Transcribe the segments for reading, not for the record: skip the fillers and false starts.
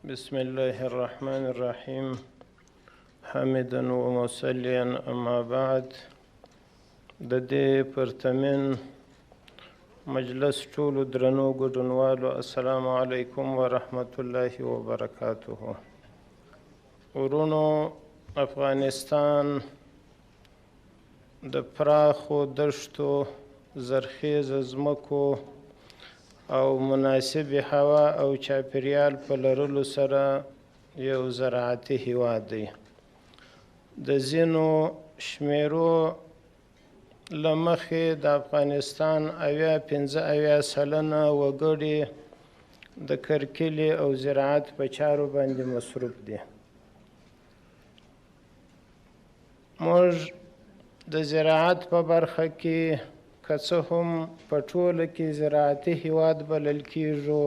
بسم الله الرحمن الرحيم حمدا ومصليا اما بعد. د دې پرتمن مجلس ټولو درنو ګډونوالو السلام علیکم ورحمت الله وبرکاته. ورونو، افغانستان د پراخو دښتو، زرخیز ځمکو او مناسب هوا او چاپیریال په لرلو سره یو زراعتي هیواد دی. د ځینو شمیرو له مخې د افغانستان 75 سلنه وګړي د کرکیلې او زراعت په چارو باندې مصروف دي. موږ د زراعت په برخه کې که څه هم په ټوله کې زراعتي هیواد بلل کیږو،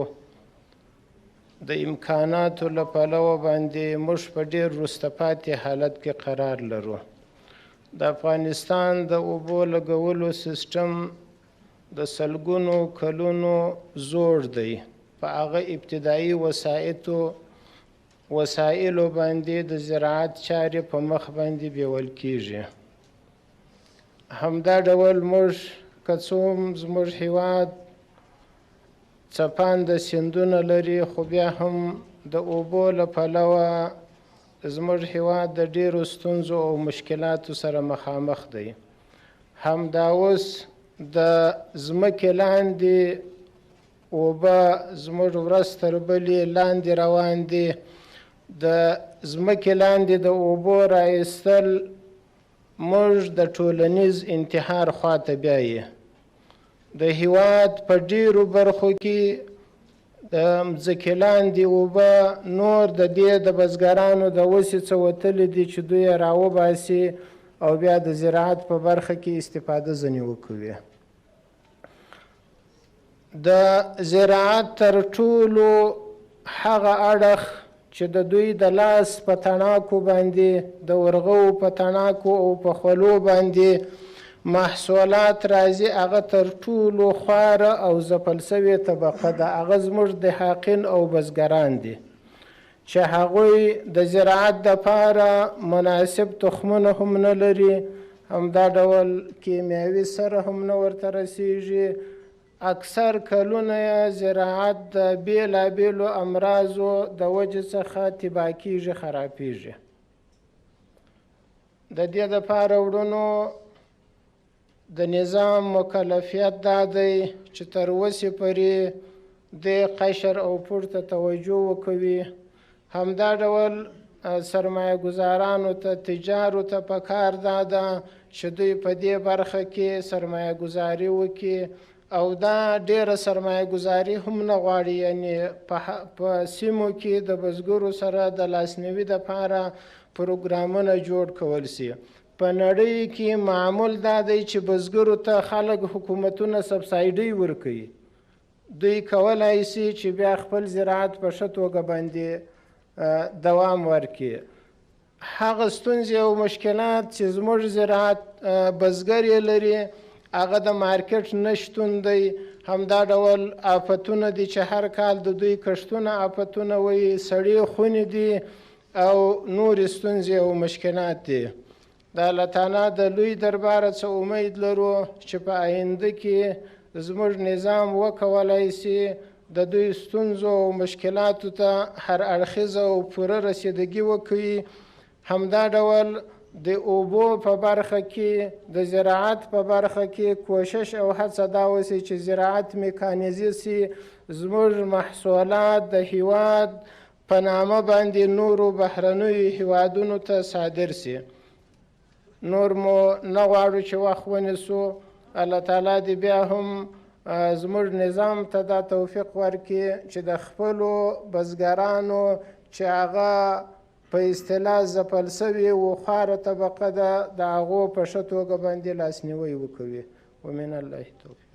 د امکاناتو له پلوه باندې موږ په ډېر وروسته پاتې حالت کې قرار لرو. د افغانستان د اوبو لګولو سیستم د سلګونو کلونو زوړ دی. په هغه ابتدایي وسایلو باندې د زراعت چارې په مخ باندې بیول کیږي. همدا ډول موږ که څه هم زموږ هیواد څپانده سیندونه لري، خو بیا هم د اوبو له پلوه زموږ هیواد د ډیرو ستونزو او مشکلاتو سره مخامخ دی. همدا اوس د ځمکې لاندې اوبه زموږ ورځ تر بلې لاندې روان دي. د ځمکې لاندې د اوبو رایستل موږ د ټولنیز انتحار خواته بیایي. د هیواد په ډیرو برخو کې د ځمکې لاندې اوبه نور د دې د بزګرانو د وسې څه وتلي دي چې دوی یې راوباسي او بیا د زراعت په برخه کې استفاده ځنې وکوي. د زراعت تر ټولو هغه اړخ چې د دوی د لاس په تڼاکو باندې، د ورغو په تڼاکو او په خولو باندې محصولات راځي، هغه تر ټولو خواره او ځپل سوې طبقه ده. هغه زموږ دهاقین او بزګران دي چې هغوی د زراعت دپاره مناسب تخمونه هم نه لري، همدا ډول کیمیاوي سره هم نه ورته رسیږي. اکثر کلونه یې زراعت د بیلابیلو امراضو د وجې څخه تباه کیږي، خرابیږي. د دې دپاره وروڼو د نظام مکلفیت دا دی چې تر اوسې پورې د قشر او پورته توجه وکوي. همدا ډول سرمایه گذارانو ته، تجارو ته پکار دا ده چې دوی په دې برخه کې سرمایه گذاري وکړي، او دا ډیره سرمایه گذاري هم نه غواړي. یعنې په سیمو کې د بزګرو سره د لاسنیوي دپاره پروګرامونه جوړ کول سي. په نړۍ کې معمول دا دی چې بزګرو ته خلک حکومتونه سبسایډي ورکوي. دوی کولای سي چې بیا خپل زراعت په ښه توګه باندې دوام ورکړي. هغه ستونزې او مشکلات چې زموږ زراعت بزګر یې لري، هغه د مارکیټ نشتون دی. همدا ډول آفتونه دي چې هر کال د دوی کښتونه آفتونه وي، سړې خونې دي او نورې ستونزې او مشکلات دي. د الله تعالی د لوی درباره څه امید لرو چې په آینده کې زموږ نظام وکولای سي د دوی ستونزو او مشکلاتو ته هر اړخیزه او پوره رسیدګي وکړي. همدا ډول د اوبو په برخه کې، د زراعت په برخه کې کوشش او هڅه دا وسي چې زراعت میکانیزه سي، زموږ محصولات د هیواد په نامه باندې نورو بهرنیو هیوادونو ته صادر سي. نور مو نه غواړو چې وخت ونیسو. الله تعالی دې بیا هم زموږ نظام ته دا توفیق ورکړي چې د خپلو بزګرانو چې هغه په اصطلاح ځپل سوې و خواره طبقه ده، د هغو په ښه توګه باندې لاسنیوی وکوي. ومن الله توفیق.